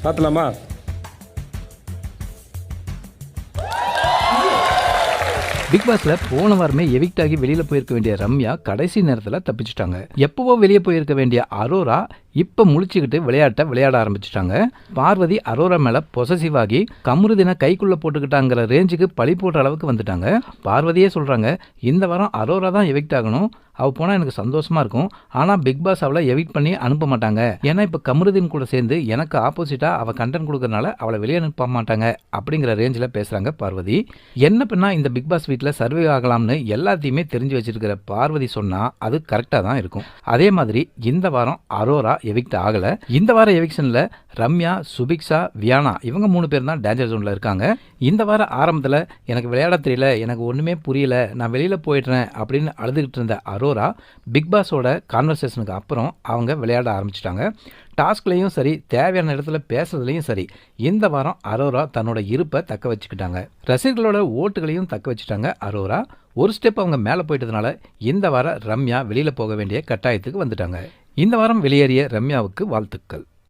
பார்த்துலாமா? Big பாஸ்ல போன வாரமே எவிக்ட் ஆகி வெளியில போயிருக்க வேண்டிய ரம்யா கடைசி நேரத்தில் தப்பிச்சிட்டாங்க. எப்பவோ வெளியே போயிருக்க வேண்டிய அரோரா இப்ப முழிச்சுக்கிட்டு விளையாட ஆரம்பிச்சிட்டாங்க. பார்வதி அரோரா மேல பொசசிவ் ஆகி கமருதினை கைக்குள்ள போட்டுக்கிட்டாங்கிற ரேஞ்சுக்கு பழி போடுற அளவுக்கு வந்துட்டாங்க. பார்வதியே சொல்றாங்க, இந்த வாரம் அரோரா தான் எவிக்ட் ஆகணும், அவள் போனால் எனக்கு சந்தோஷமா இருக்கும். ஆனால் பிக் பாஸ் அவளை எவிக்ட் பண்ணி அனுப்ப மாட்டாங்க. ஏன்னா இப்போ கமருதீன் கூட சேர்ந்து எனக்கு ஆப்போசிட்டாக அவள் கண்டென்ட் கொடுக்கறனால அவளை வெளியே அனுப்ப மாட்டாங்க அப்படிங்கிற ரேஞ்சில் பேசுகிறாங்க பார்வதி. என்ன பண்ணால் இந்த பிக் பாஸ் வீட்டில் சர்வே ஆகலாம்னு எல்லாத்தையுமே தெரிஞ்சு வச்சிருக்கிற பார்வதி சொன்னால் அது கரெக்டாக தான் இருக்கும். அதே மாதிரி இந்த வாரம் அரோரா எவிக்ட் ஆகலை. இந்த வாரம் எவிக்ஷனில் ரம்யா, சுபிக்ஷா, வியானா இவங்க 3 பேர் தான் டேஞ்சர் ஜோனில் இருக்காங்க. இந்த வாரம் ஆரம்பத்தில் எனக்கு விளையாட தெரியல, எனக்கு ஒன்றுமே புரியல, நான் வெளியில் போயிடுறேன் அப்படின்னு அழுதுகிட்டு இருந்த அரோரா பிக் பாஸோட கான்வர்சேஷனுக்கு அப்புறம் அவங்க விளையாட ஆரம்பிச்சிட்டாங்க. டாஸ்க்லையும் சரி, தேவையான இடத்துல பேசுறதுலையும் சரி, இந்த வாரம் அரோரா தன்னோட இருப்பை தக்க வச்சுக்கிட்டாங்க. ரசிகர்களோட ஓட்டுகளையும் தக்க வச்சுட்டாங்க அரோரா. ஒரு ஸ்டெப் அவங்க மேலே போயிட்டதுனால இந்த வாரம் ரம்யா வெளியில் போக வேண்டிய கட்டாயத்துக்கு வந்துட்டாங்க. இந்த வாரம் வெளியேறிய ரம்யாவுக்கு வாழ்த்துக்கள்.